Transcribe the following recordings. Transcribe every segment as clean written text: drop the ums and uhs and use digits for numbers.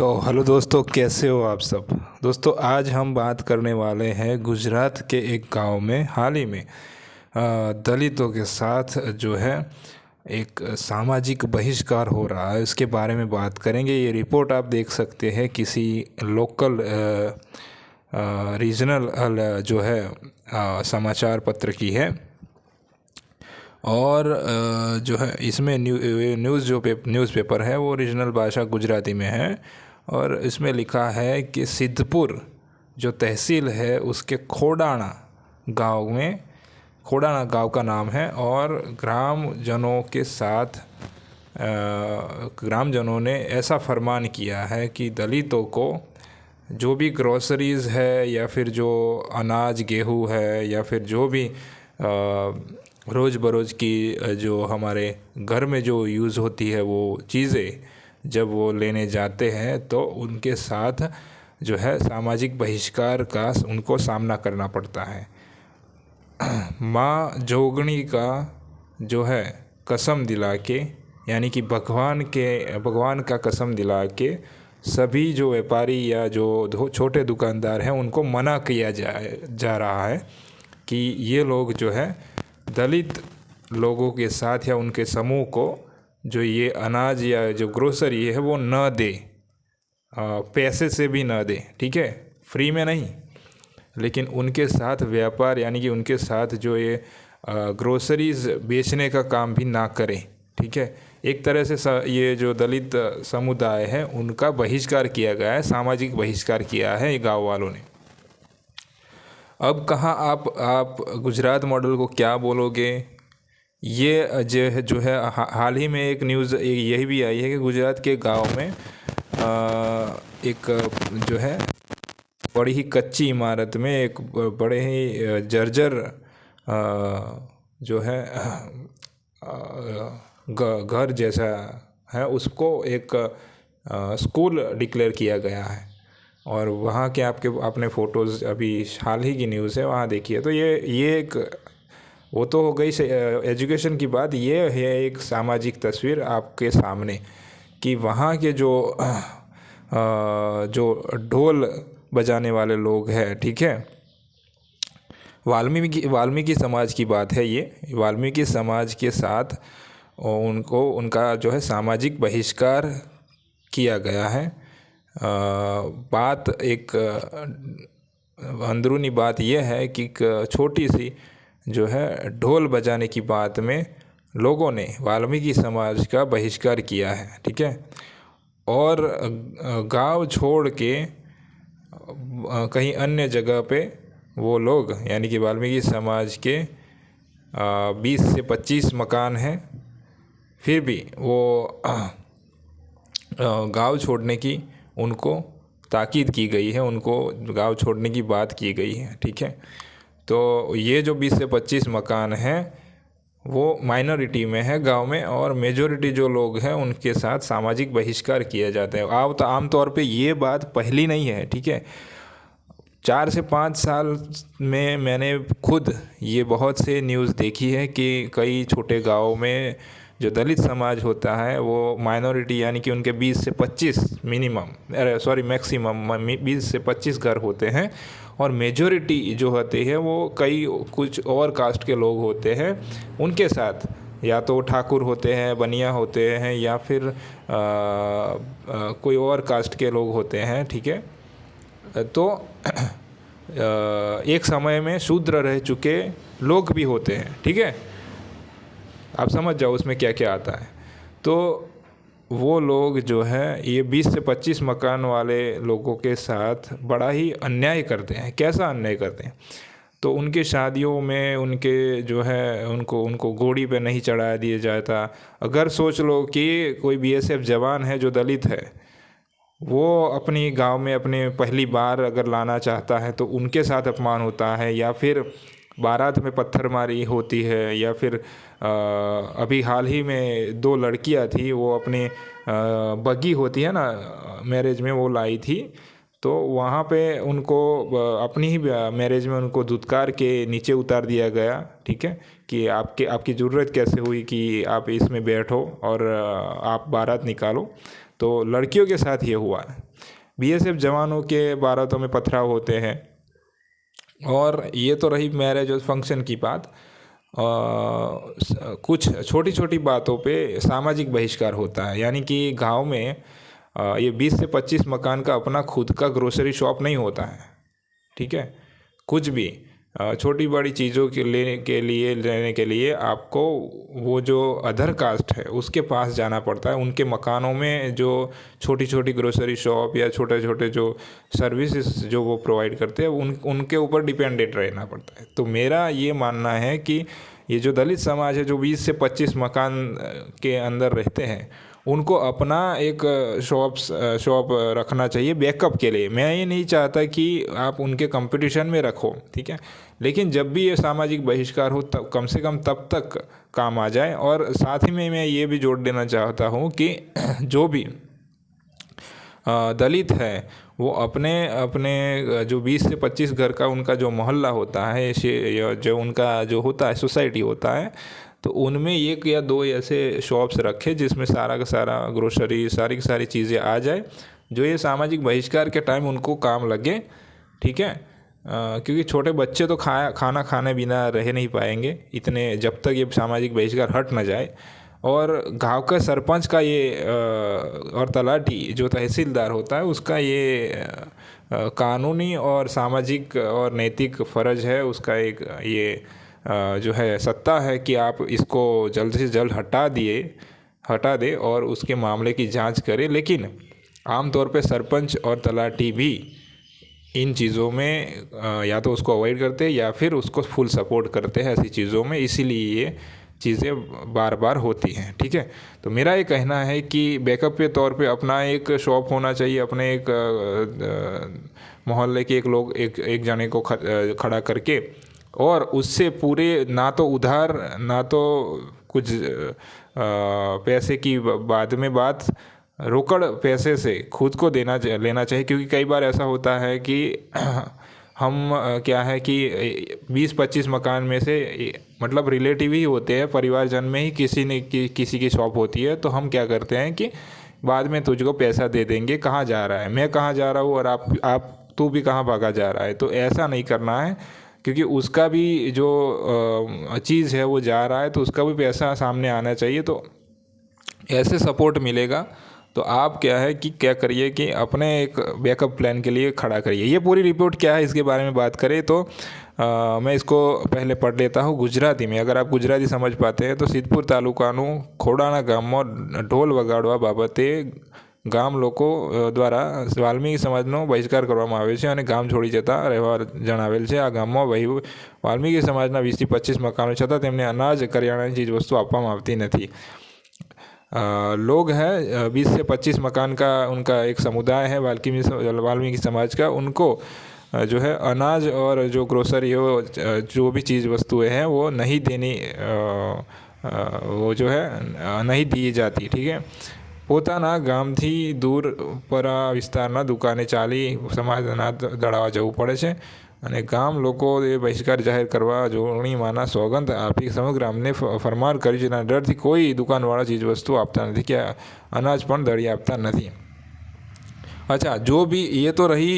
तो हेलो दोस्तों, कैसे हो आप सब। दोस्तों, आज हम बात करने वाले हैं गुजरात के एक गांव में हाल ही में दलितों के साथ जो है एक सामाजिक बहिष्कार हो रहा है, इसके बारे में बात करेंगे। ये रिपोर्ट आप देख सकते हैं किसी लोकल रीजनल जो है समाचार पत्र की है। और जो है इसमें न्यूज़पेपर है वो रीजनल भाषा गुजराती में है। और इसमें लिखा है कि सिद्धपुर जो तहसील है उसके खोडाना गांव का नाम है। और ग्रामजनों ने ऐसा फरमान किया है कि दलितों को जो भी ग्रोसरीज़ है या फिर जो अनाज गेहूँ है या फिर जो भी रोज़ बरोज़ की जो हमारे घर में जो यूज़ होती है वो चीज़ें जब वो लेने जाते हैं तो उनके साथ जो है सामाजिक बहिष्कार का उनको सामना करना पड़ता है। माँ जोगणी का जो है कसम दिला के, यानी कि भगवान का कसम दिला के सभी जो व्यापारी या जो छोटे दुकानदार हैं उनको मना किया जा रहा है कि ये लोग जो है दलित लोगों के साथ या उनके समूह को जो ये अनाज या जो ग्रोसरी है वो न दे, पैसे से भी न दे, ठीक है, फ्री में नहीं, लेकिन उनके साथ व्यापार यानी कि उनके साथ जो ये ग्रोसरीज बेचने का काम भी ना करें, ठीक है। एक तरह से ये जो दलित समुदाय है उनका बहिष्कार किया गया है, सामाजिक बहिष्कार किया है गांव वालों ने। अब कहाँ आप गुजरात मॉडल को क्या बोलोगे। ये जो है हाल ही में एक न्यूज़ यही भी आई है कि गुजरात के गांव में एक जो है बड़ी ही कच्ची इमारत में एक बड़े ही जर्जर जो है घर जैसा है उसको एक स्कूल डिक्लेयर किया गया है। और वहाँ के आपने फ़ोटोज़ अभी हाल ही की न्यूज़ है, वहाँ देखिए। तो ये एक वो तो हो गई एजुकेशन की बात, ये है एक सामाजिक तस्वीर आपके सामने कि वहाँ के जो ढोल बजाने वाले लोग हैं, ठीक है, वाल्मीकि समाज की बात है। ये वाल्मीकि समाज के साथ उनका जो है सामाजिक बहिष्कार किया गया है। बात एक अंदरूनी बात यह है कि छोटी सी जो है ढोल बजाने की बात में लोगों ने वाल्मीकि समाज का बहिष्कार किया है, ठीक है। और गांव छोड़ के कहीं अन्य जगह पे वो लोग यानी कि वाल्मीकि समाज के 20 से 25 मकान हैं, फिर भी वो गांव छोड़ने की उनको ताकीद की गई है, उनको गांव छोड़ने की बात की गई है, ठीक है। तो ये जो 20 से 25 मकान हैं वो माइनॉरिटी में है गांव में, और मेजॉरिटी जो लोग हैं उनके साथ सामाजिक बहिष्कार किया जाता है। तो आमतौर पे ये बात पहली नहीं है, ठीक है। 4 से 5 साल में मैंने खुद ये बहुत से न्यूज़ देखी है कि कई छोटे गाँव में जो दलित समाज होता है वो माइनॉरिटी यानी कि उनके 20 से 25 मैक्सिमम 20 से 25 घर होते हैं, और मेजॉरिटी जो होती है वो कुछ और कास्ट के लोग होते हैं, उनके साथ या तो ठाकुर होते हैं, बनिया होते हैं, या फिर कोई और कास्ट के लोग होते हैं, ठीक है। तो एक समय में शूद्र रह चुके लोग भी होते हैं, ठीक है। आप समझ जाओ उसमें क्या क्या आता है। तो वो लोग जो है ये 20 से 25 मकान वाले लोगों के साथ बड़ा ही अन्याय करते हैं। कैसा अन्याय करते हैं, तो उनके शादियों में उनके जो है उनको घोड़ी पे नहीं चढ़ा दिया जाता। अगर सोच लो कि कोई BSF जवान है जो दलित है, वो अपनी गांव में अपने पहली बार अगर लाना चाहता है तो उनके साथ अपमान होता है, या फिर बारात में पत्थरमारी होती है, या फिर अभी हाल ही में 2 लड़कियां थी, वो अपने बगी होती है ना मैरिज में, वो लाई थी, तो वहाँ पे उनको अपनी ही मैरिज में उनको धुतकार के नीचे उतार दिया गया, ठीक है, कि आपकी ज़रूरत कैसे हुई कि आप इसमें बैठो और आप बारात निकालो। तो लड़कियों के साथ ये हुआ। बीएसएफ जवानों के बारातों में पथराव होते हैं। और ये तो रही मैरिज और फंक्शन की बात। कुछ छोटी छोटी बातों पे सामाजिक बहिष्कार होता है, यानी कि गांव में ये 20 से 25 मकान का अपना खुद का ग्रोसरी शॉप नहीं होता है, ठीक है। कुछ भी छोटी बड़ी चीज़ों के लेने के लिए आपको वो जो अदर कास्ट है उसके पास जाना पड़ता है। उनके मकानों में जो छोटी छोटी ग्रोसरी शॉप या छोटे छोटे जो सर्विसेज जो वो प्रोवाइड करते हैं उनके ऊपर डिपेंडेंट रहना पड़ता है। तो मेरा ये मानना है कि ये जो दलित समाज है जो 20 से 25 मकान के अंदर रहते हैं उनको अपना एक शॉप रखना चाहिए बैकअप के लिए। मैं ये नहीं चाहता कि आप उनके कंपटीशन में रखो, ठीक है, लेकिन जब भी ये सामाजिक बहिष्कार हो तब कम से कम तब तक काम आ जाए। और साथ ही में मैं ये भी जोड़ देना चाहता हूँ कि जो भी दलित है वो अपने अपने जो 20 से 25 घर का उनका जो मोहल्ला होता है, जो उनका जो होता है सोसाइटी होता है, तो उनमें 1 या 2 ऐसे शॉप्स रखे जिसमें सारा का सारा ग्रोसरी सारी की सारी चीज़ें आ जाए जो ये सामाजिक बहिष्कार के टाइम उनको काम लगे, ठीक है। क्योंकि छोटे बच्चे तो खाना खाने बिना रह नहीं पाएंगे इतने जब तक ये सामाजिक बहिष्कार हट ना जाए। और गांव का सरपंच का ये और तलाटी जो तहसीलदार होता है उसका ये कानूनी और सामाजिक और नैतिक फ़र्ज है, उसका एक ये जो है सत्ता है कि आप इसको जल्द से जल्द हटा दे और उसके मामले की जांच करें। लेकिन आमतौर पे सरपंच और तलाटी भी इन चीज़ों में या तो उसको अवॉइड करते हैं या फिर उसको फुल सपोर्ट करते हैं ऐसी चीज़ों में, इसीलिए ये चीज़ें बार बार होती हैं, ठीक है। तो मेरा ये कहना है कि बैकअप के तौर पे अपना एक शॉप होना चाहिए, अपने एक मोहल्ले के एक जने को खड़ा करके और उससे पूरे ना तो उधार ना तो कुछ पैसे की बाद में बात, रोकड़ पैसे से खुद को लेना चाहिए। क्योंकि कई बार ऐसा होता है कि हम क्या है कि 20-25 मकान में से मतलब रिलेटिव ही होते हैं, परिवारजन में ही किसी की शॉप होती है, तो हम क्या करते हैं कि बाद में तुझको पैसा दे देंगे, कहाँ जा रहा है, मैं कहाँ जा रहा हूँ और आप तू भी कहाँ भागा जा रहा है। तो ऐसा नहीं करना है, क्योंकि उसका भी जो चीज़ है वो जा रहा है तो उसका भी पैसा सामने आना चाहिए। तो ऐसे सपोर्ट मिलेगा। तो आप क्या है कि क्या करिए कि अपने एक बैकअप प्लान के लिए खड़ा करिए। ये पूरी रिपोर्ट क्या है इसके बारे में बात करें तो मैं इसको पहले पढ़ लेता हूँ गुजराती में। अगर आप गुजराती समझ पाते हैं तो સિદ્ધપુર તાલુકાનું ખોડાણા ગામમાં ઢોલ વગાડવા બાબતે ગામ લોકો દ્વારા વાલ્મીકી સમાજનો બહિષ્કાર કરવામાં આવે છે અને ગામ છોડી જતા રહેવા જણાવેલ છે। આ ગામમાં વાલ્મીકી સમાજના 20 થી 25 મકાનો છતાં તેમને અનાજ કરિયાણાની ચીજવસ્તુ આપવામાં આવતી નથી। लोग हैं 20 से 25 मकान का उनका एक समुदाय है वाल्मीकि समाज का। उनको जो है अनाज और जो ग्रोसरी हो जो भी चीज़ वस्तुएं हैं वो नहीं देनी वो जो है नहीं दी जाती, ठीक है। પોતાના ગામથી દૂર પરા વિસ્તારના દુકાને ચાલી સમાજ અનાજ દળાવવા જવું પડે છે અને ગામ લોકો એ બહિષ્કાર જાહેર કરવા જોગણી માના સોગંદ આપી સમગ્ર ગામને ફરમાન કર્યું છે। એના ડરથી કોઈ દુકાનવાળા ચીજ વસ્તુ આપતા નથી કે અનાજ પણ દળી આપતા નથી। अच्छा, जो भी ये तो रही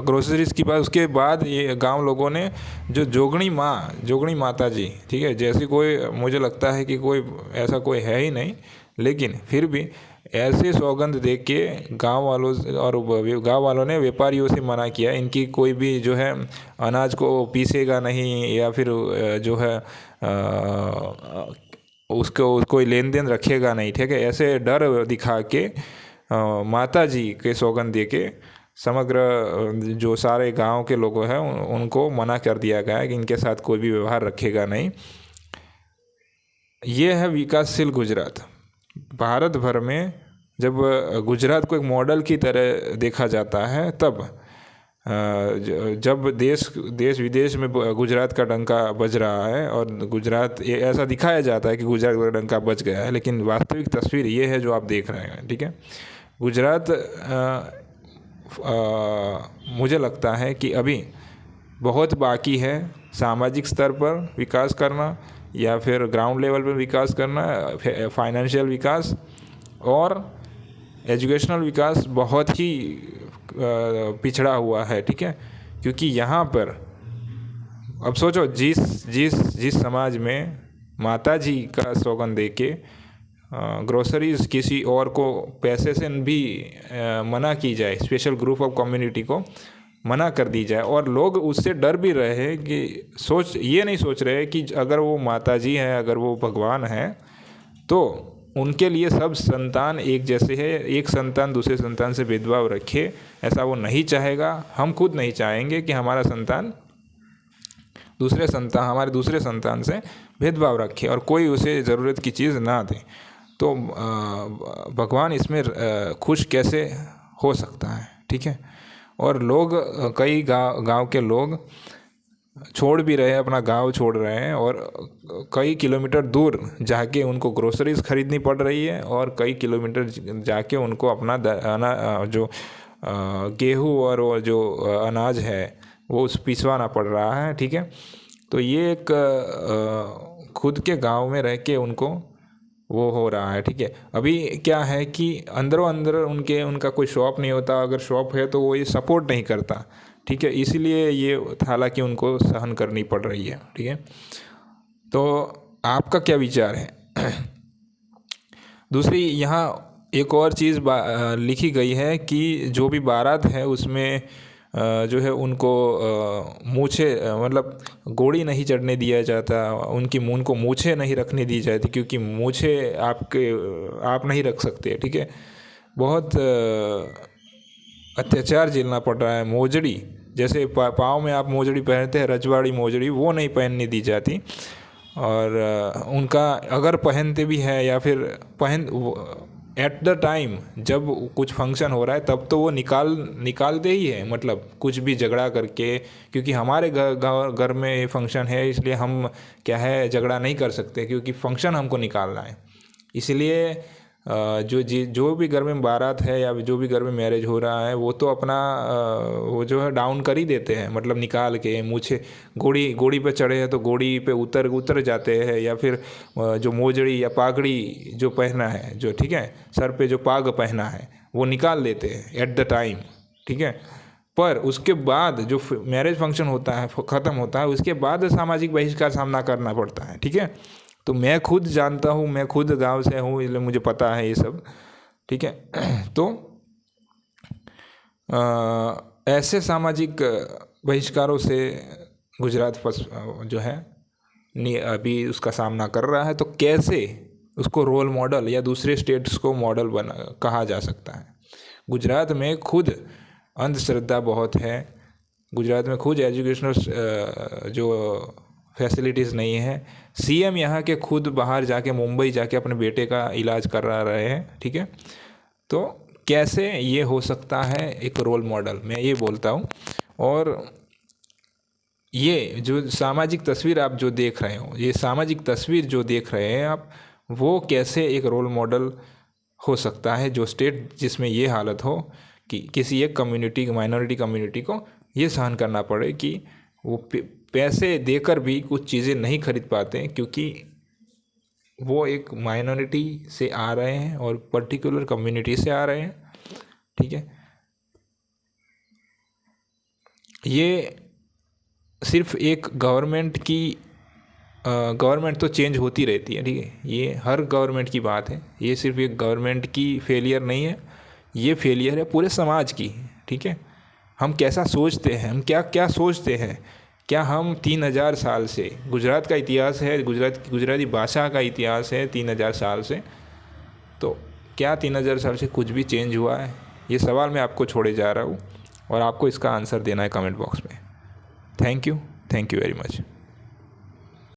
ग्रोसरीज की बात। उसके बाद ये गांव लोगों ने जो जोगणी माता जी, ठीक है, जैसी कोई मुझे लगता है कि कोई ऐसा कोई है ही नहीं, लेकिन फिर भी ऐसे सौगंध दे के गांव वालों ने व्यापारियों से मना किया इनकी कोई भी जो है अनाज को पीसेगा नहीं या फिर जो है उसको कोई लेन देन रखेगा नहीं, ठीक है। ऐसे डर दिखा के माता जी के सौगंध दे के समग्र जो सारे गांव के लोग हैं उनको मना कर दिया गया है कि इनके साथ कोई भी व्यवहार रखेगा नहीं। ये है विकासशील गुजरात। भारत भर में जब गुजरात को एक मॉडल की तरह देखा जाता है तब जब देश विदेश में गुजरात का डंका बज रहा है और गुजरात ऐसा दिखाया जाता है कि गुजरात का डंका बज गया है, लेकिन वास्तविक तस्वीर ये है जो आप देख रहे हैं, ठीक है। गुजरात मुझे लगता है कि अभी बहुत बाकी है सामाजिक स्तर पर विकास करना या फिर ग्राउंड लेवल पर विकास करना, फाइनेंशियल विकास और एजुकेशनल विकास बहुत ही पिछड़ा हुआ है। ठीक है, क्योंकि यहाँ पर अब सोचो जिस जिस जिस समाज में माता जी का स्लोगन दे के ग्रोसरीज किसी और को पैसे से भी मना की जाए, स्पेशल ग्रुप ऑफ कम्युनिटी को मना कर दी जाए, और लोग उससे डर भी रहे हैं कि ये नहीं सोच रहे कि अगर वो माता जी हैं, अगर वो भगवान हैं, तो उनके लिए सब संतान एक जैसे है, एक संतान दूसरे संतान से भेदभाव रखे, ऐसा वो नहीं चाहेगा। हम खुद नहीं चाहेंगे कि हमारा संतान हमारे दूसरे संतान से भेदभाव रखे और कोई उसे ज़रूरत की चीज़ ना दे। तो भगवान इसमें खुश कैसे हो सकता है? ठीक है, और लोग कई गांव के लोग छोड़ भी रहे हैं, अपना गांव छोड़ रहे हैं और कई किलोमीटर दूर जाके उनको ग्रोसरीज खरीदनी पड़ रही है और कई किलोमीटर जाके उनको अपना जो गेहूँ और वो जो अनाज है वो पिसवाना पड़ रहा है। ठीक है, तो ये एक खुद के गांव में रह के उनको वो हो रहा है। ठीक है, अभी क्या है कि अंदरों अंदर उनका कोई शॉप नहीं होता, अगर शॉप है तो वो ये सपोर्ट नहीं करता। ठीक है, इसीलिए ये हालांकि उनको सहन करनी पड़ रही है। ठीक है, तो आपका क्या विचार है? दूसरी यहाँ एक और चीज़ लिखी गई है कि जो भी बारात है उसमें जो है उनको मूछे मतलब गोड़ी नहीं चढ़ने दिया जाता, उनको मूछे नहीं रखने दी जाती, क्योंकि मूछे आप नहीं रख सकते। ठीक है, बहुत अत्याचार झेलना पड़ रहा है। मोजड़ी जैसे पाँव में आप मोजड़ी पहनते हैं, रजवाड़ी मोजड़ी, वो नहीं पहनने दी जाती, और उनका अगर पहनते भी है या फिर एट द टाइम जब कुछ फंक्शन हो रहा है तब तो वो निकालते ही है, मतलब कुछ भी झगड़ा करके, क्योंकि हमारे घर में ये फंक्शन है इसलिए हम क्या है झगड़ा नहीं कर सकते, क्योंकि फंक्शन हमको निकालना है। इसलिए जो भी घर में बारात है या जो भी घर में मैरिज हो रहा है वो तो अपना वो जो है डाउन कर ही देते हैं, मतलब निकाल के मूछे गोड़ी पे चढ़े हैं तो गोड़ी पे उतर जाते हैं, या फिर जो मोजड़ी या पागड़ी जो पहना है, जो ठीक है सर पे जो पाग पहना है वो निकाल देते हैं एट द टाइम। ठीक है, पर उसके बाद जो मैरिज फंक्शन होता है ख़त्म होता है, उसके बाद सामाजिक बहिष्कार सामना करना पड़ता है। ठीक है, तो मैं खुद जानता हूँ, मैं खुद गांव से हूँ, इसलिए मुझे पता है ये सब। ठीक है, तो ऐसे सामाजिक बहिष्कारों से गुजरात जो है अभी उसका सामना कर रहा है। तो कैसे उसको रोल मॉडल या दूसरे स्टेट्स को मॉडल कहा जा सकता है? गुजरात में खुद अंधश्रद्धा बहुत है, गुजरात में खुद एजुकेशनल जो फैसिलिटीज़ नहीं है। सीएम यहाँ के खुद बाहर जाके मुंबई जाके अपने बेटे का इलाज करा रहे हैं। ठीक है, तो कैसे ये हो सकता है एक रोल मॉडल, मैं ये बोलता हूँ। और ये जो सामाजिक तस्वीर आप जो देख रहे हो, ये सामाजिक तस्वीर जो देख रहे हैं आप, वो कैसे एक रोल मॉडल हो सकता है जो स्टेट जिसमें ये हालत हो कि किसी एक कम्युनिटी, माइनॉरिटी कम्युनिटी को ये सहन करना पड़े कि वो पैसे देकर भी कुछ चीज़ें नहीं खरीद पाते, क्योंकि वो एक माइनॉरिटी से आ रहे हैं और पर्टिकुलर कम्युनिटी से आ रहे हैं। ठीक है, ये सिर्फ एक गवर्नमेंट तो चेंज होती रहती है। ठीक है, ये हर गवर्नमेंट की बात है, ये सिर्फ एक गवर्नमेंट की फेलियर नहीं है, ये फेलियर है पूरे समाज की। ठीक है, हम कैसा सोचते हैं, हम क्या सोचते हैं, क्या हम 3000 साल से, गुजरात का इतिहास है, गुजराती भाषा का इतिहास है 3000 साल से, तो क्या 3000 साल से कुछ भी चेंज हुआ है? ये सवाल मैं आपको छोड़े जा रहा हूँ और आपको इसका आंसर देना है कमेंट बॉक्स में। Thank you very much.